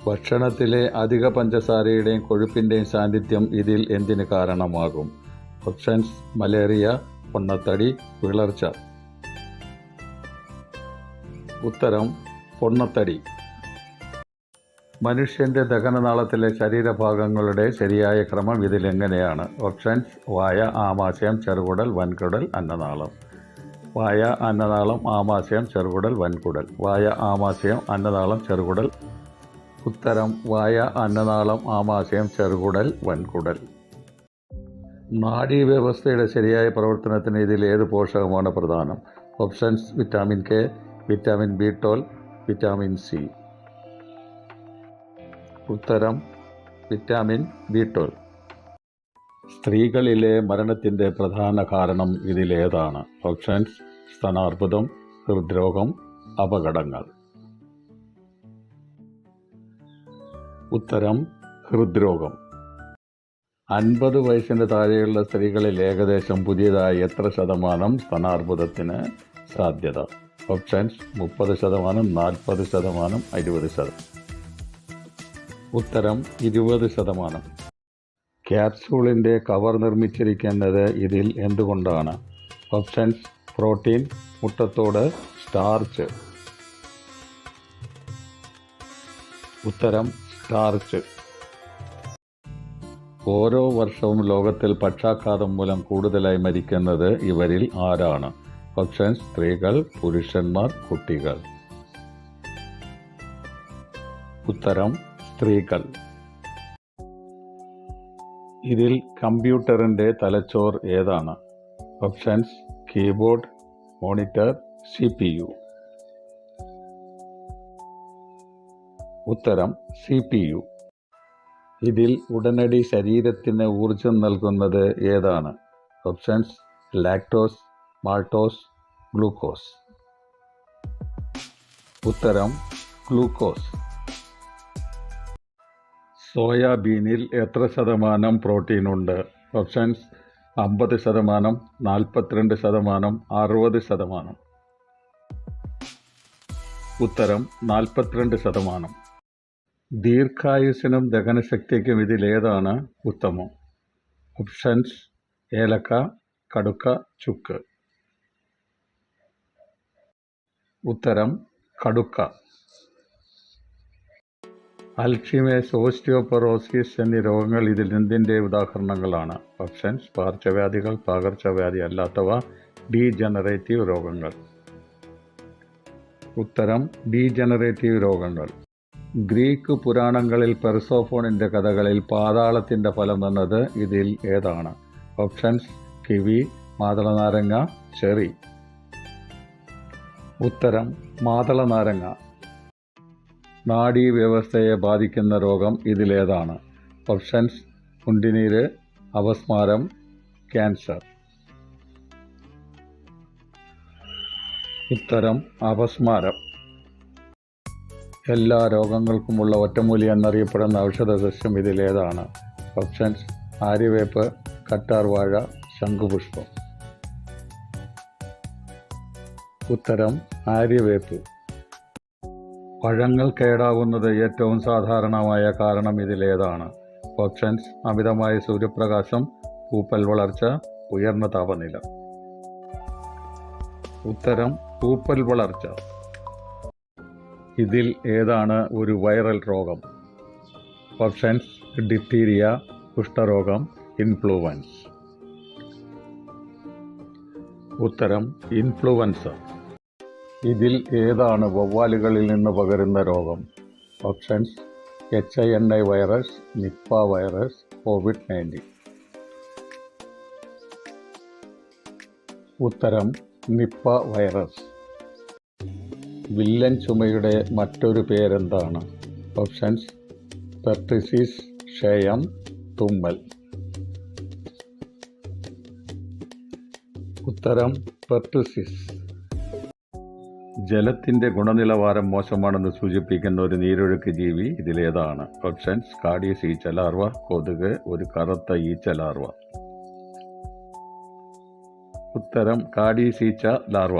ഭക്ഷണത്തിലെ അധിക പഞ്ചസാരയുടെയും കൊഴുപ്പിൻ്റെയും സാന്നിധ്യം ഇതിൽ എന്തിന് കാരണമാകും? ഓപ്ഷൻസ്: മലേറിയ, പൊണ്ണത്തടി, വിളർച്ച. ഉത്തരം: പൊണ്ണത്തടി. മനുഷ്യൻ്റെ ദഹനനാളത്തിലെ ശരീരഭാഗങ്ങളുടെ ശരിയായ ക്രമം ഇതിലെങ്ങനെയാണ്? ഓപ്ഷൻസ്: വായ, ആമാശയം, ചെറുകുടൽ, വൻകുടൽ, അന്നനാളം. വായ, അന്നനാളം, ആമാശയം, ചെറുകുടൽ, വൻകുടൽ. വായ, ആമാശയം, അന്നനാളം, ചെറുകുടൽ. ഉത്തരം: വായ, അന്നനാളം, ആമാശയം, ചെറുകുടൽ, വൻകുടൽ. നാഡീവ്യവസ്ഥയുടെ ശരിയായ പ്രവർത്തനത്തിന് ഇതിൽ ഏത് പോഷകമാണ് പ്രധാനം? ഓപ്ഷൻസ്: വിറ്റാമിൻ കെ, വിറ്റാമിൻ ബി12, വിറ്റാമിൻ സി. ഉത്തരം: വിറ്റാമിൻ ബി12. സ്ത്രീകളിലെ മരണത്തിൻ്റെ പ്രധാന കാരണം ഇതിലേതാണ്? ഓപ്ഷൻസ്: സ്തനാർബുദം, ഹൃദ്രോഗം, അപകടങ്ങൾ. ഉത്തരം: ഹൃദ്രോഗം. 50 വയസ്സിന് താഴെയുള്ള സ്ത്രീകളിൽ ഏകദേശം പുതിയതായി എത്ര ശതമാനം സ്തനാർബുദത്തിന് സാധ്യത? ഓപ്ഷൻസ്: 30%, 40%, 20%. ഉത്തരം: 20%. ക്യാപ്സൂളിൻ്റെ കവർ നിർമ്മിച്ചിരിക്കുന്നത് ഇതിൽ എന്തുകൊണ്ടാണ്? ഓപ്ഷൻസ്: പ്രോട്ടീൻ, മുട്ടത്തോട്, സ്റ്റാർച്ച്. ഉത്തരം: സ്റ്റാർച്ച്. ഓരോ വർഷവും ലോകത്തിൽ പക്ഷാഘാതം മൂലം കൂടുതലായി മരിക്കുന്നത് ഇവരിൽ ആരാണ്? ഓപ്ഷൻസ്: സ്ത്രീകൾ, പുരുഷന്മാർ, കുട്ടികൾ. ഉത്തരം: സ്ത്രീകൾ. ഇതിൽ കമ്പ്യൂട്ടറിൻ്റെ തലച്ചോർ ഏതാണ്? Options: keyboard, monitor, CPU. ഉത്തരം: CPU. ഇതിൽ ഉടനടി ശരീരത്തിന് ഊർജം നൽകുന്നത് ഏതാണ്? Options: lactose, maltose, glucose. ഉത്തരം: ഗ്ലൂക്കോസ്. സോയാബീനിൽ എത്ര ശതമാനം പ്രോട്ടീൻ ഉണ്ട്? ഓപ്ഷൻസ്: 50%, 42%, 60%. ഉത്തരം: 42%. ദീർഘായുസ്സിനും ദഹനശക്തിക്കും ഇതിലേതാണ് ഉത്തമം? ഓപ്ഷൻസ്: ഏലക്ക, കടുക്ക, ചുക്ക്. ഉത്തരം: കടുക്ക. അൽഷിമേഴ്സ്, ഓസ്റ്റിയോപൊറോസിസ് എന്നീ രോഗങ്ങൾ ഇതിൽ എന്തിൻ്റെ ഉദാഹരണങ്ങളാണ്? ഓപ്ഷൻസ്: പകർച്ചവ്യാധികൾ, പകർച്ചവ്യാധി അല്ലാത്തവ, ഡീജനറേറ്റീവ് രോഗങ്ങൾ. ഉത്തരം: ഡീജനറേറ്റീവ് രോഗങ്ങൾ. ഗ്രീക്ക് പുരാണങ്ങളിൽ പെർസോഫോണിൻ്റെ കഥകളിൽ പാതാളത്തിൻ്റെ ഫലം എന്നത് ഇതിൽ ഏതാണ്? ഓപ്ഷൻസ്: കിവി, മാതളനാരങ്ങ, ചെറി. ഉത്തരം: മാതളനാരങ്ങ. നാഡീവ്യവസ്ഥയെ ബാധിക്കുന്ന രോഗം ഇതിലേതാണ്? ഓപ്ഷൻസ്: ഉണ്ടിനീര്, അപസ്മാരം, ക്യാൻസർ. ഉത്തരം: അപസ്മാരം. എല്ലാ രോഗങ്ങൾക്കുമുള്ള ഒറ്റമൂലി എന്നറിയപ്പെടുന്ന ഔഷധസസ്യം ഇതിലേതാണ്? ഓപ്ഷൻസ്: ആര്യവേപ്പ്, കറ്റാർവാഴ, ശംഖുപുഷ്പം. ഉത്തരം: ആര്യവേപ്പ്. പഴങ്ങൾ കേടാകുന്നത് ഏറ്റവും സാധാരണമായ കാരണം ഇതിലേതാണ്? ഓപ്ഷൻസ്: അമിതമായ സൂര്യപ്രകാശം, പൂപ്പൽ വളർച്ച, ഉയർന്ന താപനില. ഉത്തരം: പൂപ്പൽ വളർച്ച. ഇതിൽ ഏതാണ് ഒരു വൈറൽ രോഗം? ഓപ്ഷൻസ്: ഡിഫ്തീരിയ, കുഷ്ഠരോഗം, ഇൻഫ്ലുവൻസ. ഉത്തരം: ഇൻഫ്ലുവൻസ. ഇതിൽ ഏതാണ് വവ്വാലുകളിൽ നിന്ന് പകരുന്ന രോഗം? Options: HINI virus, Nipah virus, COVID-19. ഉത്തരം: നിപ്പ വൈറസ്. വില്ലൻ ചുമയുടെ മറ്റൊരു പേരെന്താണ്? ഓപ്ഷൻസ്: പെർട്ടിസിസ്, ക്ഷയം, തുമ്മൽ. ഉത്തരം: പെർട്ടിസിസ്. ജലത്തിൻ്റെ ഗുണനിലവാരം മോശമാണെന്ന് സൂചിപ്പിക്കുന്ന ഒരു നീരൊഴുക്ക് ജീവി ഇതിലേതാണ്? ഓപ്ഷൻസ്: കാഡീസ് ഈച്ച ലാർവ, കൊതുക്, ഒരു കറുത്ത ഈച്ച ലാർവ. ഉത്തരം: കാഡീസ് ഈച്ച ലാർവ.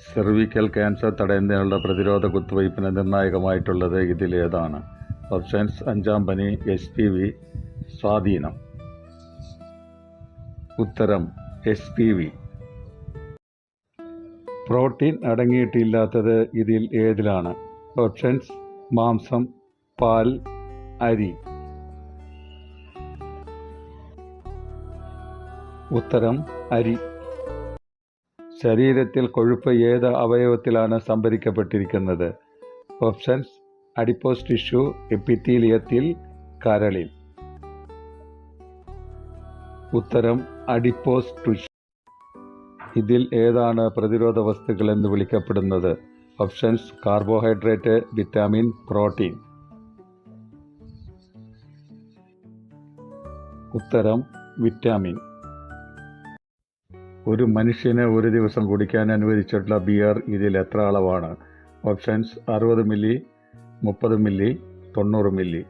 സെർവിക്കൽ ക്യാൻസർ തടയുന്നതിനുള്ള പ്രതിരോധ കുത്തിവയ്പ്പിന് നിർണായകമായിട്ടുള്ളത് ഇതിലേതാണ്? ഓപ്ഷൻസ്: 5-ാം പനി, HPV, സ്വാധീനം. ഉത്തരം: HPV. പ്രോട്ടീൻ അടങ്ങിയിട്ടില്ലാത്തത് ഇതിൽ ഏതിലാണ്? ഓപ്ഷൻസ്: മാംസം, പാൽ, അരി. ഉത്തരം: അരി. ശരീരത്തിൽ കൊഴുപ്പ് ഏത് അവയവത്തിലാണ് സംഭരിക്കപ്പെട്ടിരിക്കുന്നത്? ഓപ്ഷൻസ്: അഡിപ്പോസ് ടിഷ്യൂ, എപ്പിത്തീലിയത്തിൽ, കരളിൽ. ഉത്തരം: അഡിപ്പോസ് ടിഷ്യൂ. ഇതിൽ ഏതാണ് പ്രതിരോധ വസ്തുക്കൾ എന്ന് വിളിക്കപ്പെടുന്നത്? Options: carbohydrate, vitamin, protein. ഉത്തരം: വിറ്റാമിൻ. ഒരു മനുഷ്യന് ഒരു ദിവസം കുടിക്കാൻ അനുവദിച്ചിട്ടുള്ള ബിയർ ഇതിൽ എത്ര അളവാണ്? Options: 60 milli, 30 milli, 90 milli.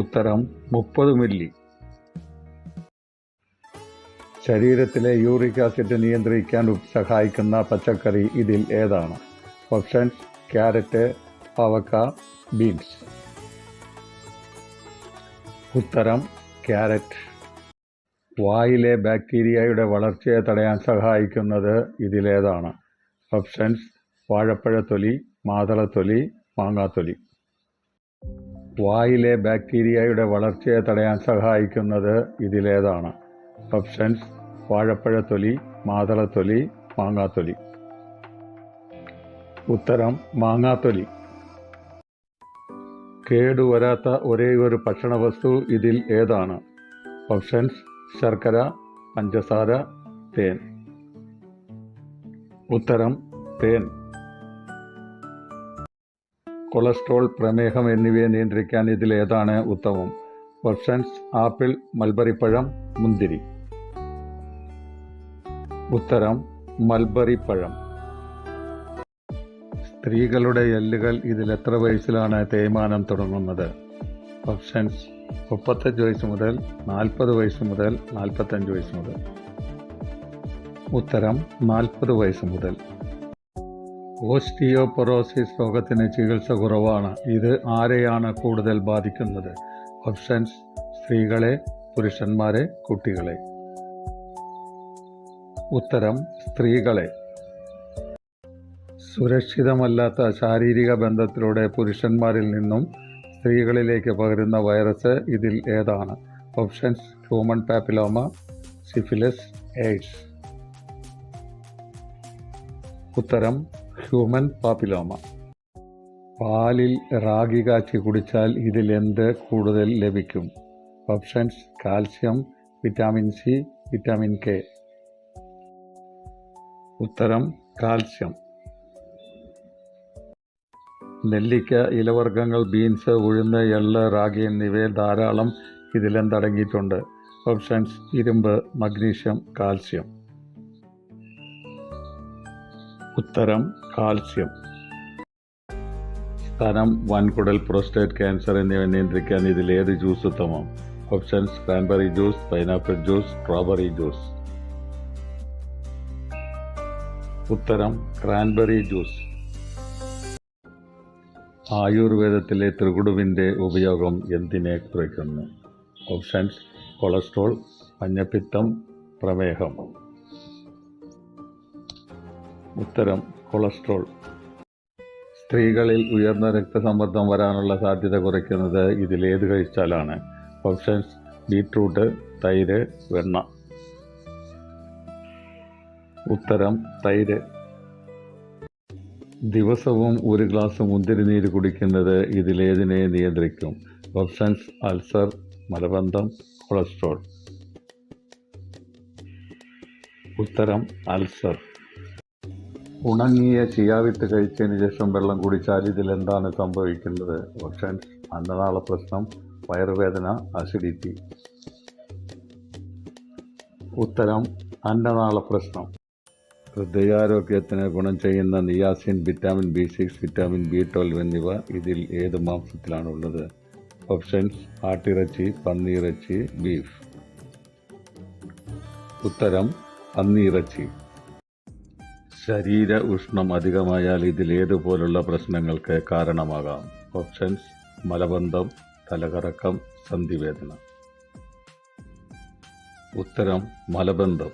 ഉത്തരം: 30 മില്ലി. ശരീരത്തിലെ യൂറിക് ആസിഡ് നിയന്ത്രിക്കാൻ സഹായിക്കുന്ന പച്ചക്കറി ഇതിൽ ഏതാണ്? ഓപ്ഷൻസ്: ക്യാരറ്റ്, പാവക്ക, ബീൻസ്. ഉത്തരം: ക്യാരറ്റ്. വായിലെ ബാക്ടീരിയയുടെ വളർച്ചയെ തടയാൻ സഹായിക്കുന്നത് ഇതിലേതാണ്? ഓപ്ഷൻസ്: വാഴപ്പഴത്തൊലി, മാതളത്തൊലി, മാങ്ങാത്തൊലി. വായിലെ ബാക്ടീരിയയുടെ വളർച്ചയെ തടയാൻ സഹായിക്കുന്നത് ഇതിലേതാണ്? ഓപ്ഷൻസ്: വാഴപ്പഴത്തൊലി, മാതളത്തൊലി, മാങ്ങാത്തൊലി. ഉത്തരം: മാങ്ങാത്തൊലി. കേടുവരാത്ത ഒരേയൊരു ഭക്ഷണവസ്തു ഇതിൽ ഏതാണ്? ഓപ്ഷൻസ്: ശർക്കര, പഞ്ചസാര, തേൻ. ഉത്തരം: തേൻ. കൊളസ്ട്രോൾ, പ്രമേഹം എന്നിവയെ നിയന്ത്രിക്കാൻ ഇതിലേതാണ് ഉത്തമം? ഓപ്ഷൻസ്: ആപ്പിൾ, മൽബറിപ്പഴം, മുന്തിരി. ഉത്തരം: മൽബറിപ്പഴം. സ്ത്രീകളുടെ എല്ലുകൾ ഇതിൽ എത്ര വയസ്സിലാണ് തേയ്മാനം തുടങ്ങുന്നത്? ഓപ്ഷൻസ്: 35 വയസ്സ് മുതൽ, 40 വയസ്സ് മുതൽ, 45 വയസ്സ് മുതൽ. ഉത്തരം: 40 വയസ്സ് മുതൽ. ഓസ്റ്റിയോപൊറോസിസ് രോഗത്തിന് ചികിത്സ കുറവാണ്. ഇത് ആരെയാണ് കൂടുതൽ ബാധിക്കുന്നത്? ഓപ്ഷൻസ്: സ്ത്രീകളെ, പുരുഷന്മാരെ, കുട്ടികളെ. ഉത്തരം: സ്ത്രീകളെ. സുരക്ഷിതമല്ലാത്ത ശാരീരിക ബന്ധത്തിലൂടെ പുരുഷന്മാരിൽ നിന്നും സ്ത്രീകളിലേക്ക് പകരുന്ന വൈറസ് ഇതിൽ ഏതാണ്? Options: human papilloma, syphilis, AIDS. ഉത്തരം: ഹ്യൂമൻ പാപ്പിലോമ. പാലിൽ റാഗി കാച്ചി കുടിച്ചാൽ ഇതിൽ എന്ത് കൂടുതൽ ലഭിക്കും? Options: calcium, vitamin C, vitamin K. ഉത്തരം: കാൽസ്യം. നെല്ലിക്ക, ഇലവർഗ്ഗങ്ങൾ, ബീൻസ്, ഉഴുന്ന്, എള്ള്, റാഗി എന്നിവയിൽ ധാരാളം ഇതിലെന്തടങ്ങിയിട്ടുണ്ട്? ഓപ്ഷൻസ്: ഇരുമ്പ്, മഗ്നീഷ്യം, കാൽസ്യം. ഉത്തരം: കാൽസ്യം. സ്തനം, വൻകുടൽ, പ്രോസ്റ്റേറ്റ് ക്യാൻസർ എന്നിവ നിയന്ത്രിക്കാൻ ഇതിലേത് ജ്യൂസ് ഉത്തമം? Options: cranberry juice, pineapple juice, strawberry juice. ഉത്തരം: ക്രാൻബെറി ജ്യൂസ്. ആയുർവേദത്തിലെ ത്രികുടുവിൻ്റെ ഉപയോഗം എന്തിനെ കുറയ്ക്കുന്നു? ഓപ്ഷൻസ്: കൊളസ്ട്രോൾ, മഞ്ഞപ്പിത്തം, പ്രമേഹം. ഉത്തരം: കൊളസ്ട്രോൾ. സ്ത്രീകളിൽ ഉയർന്ന രക്തസമ്മർദ്ദം വരാനുള്ള സാധ്യത കുറയ്ക്കുന്നത് ഇതിലേത് കഴിച്ചാലാണ്? ഓപ്ഷൻസ്: ബീറ്റ്റൂട്ട്, തൈര്, വെണ്ണ. ഉത്തരം: തൈര്. ദിവസവും ഒരു ഗ്ലാസ് മുന്തിരിനീര് കുടിക്കുന്നത് ഇതിലേതിനെ നിയന്ത്രിക്കും? ഓപ്ഷൻസ്: അൾസർ, മലബന്ധം, കൊളസ്ട്രോൾ. ഉത്തരം: അൾസർ. ഉണങ്ങിയ ചിയാവിത്ത് കഴിച്ചതിന് ശേഷം വെള്ളം കുടിച്ചാൽ ഇതിലെന്താണ് സംഭവിക്കുന്നത്? ഓപ്ഷൻസ്: അന്നനാള പ്രശ്നം, വയറുവേദന, അസിഡിറ്റി. ഉത്തരം: അന്നനാള പ്രശ്നം. ഹൃദയാരോഗ്യത്തിന് ഗുണം ചെയ്യുന്ന niacin, vitamin B6, vitamin B12 എന്നിവ ഇതിൽ ഏത് മാംസത്തിലാണുള്ളത്? ഓപ്ഷൻസ്: ആട്ടിറച്ചി, പന്നിയിറച്ചി, ബീഫ്. ഉത്തരം: പന്നിയിറച്ചി. ശരീര ഉഷ്ണം അധികമായാൽ ഇതിലേതുപോലുള്ള പ്രശ്നങ്ങൾക്ക് കാരണമാകാം? ഓപ്ഷൻസ്: മലബന്ധം, തലകറക്കം, സന്ധിവേദന. ഉത്തരം: മലബന്ധം.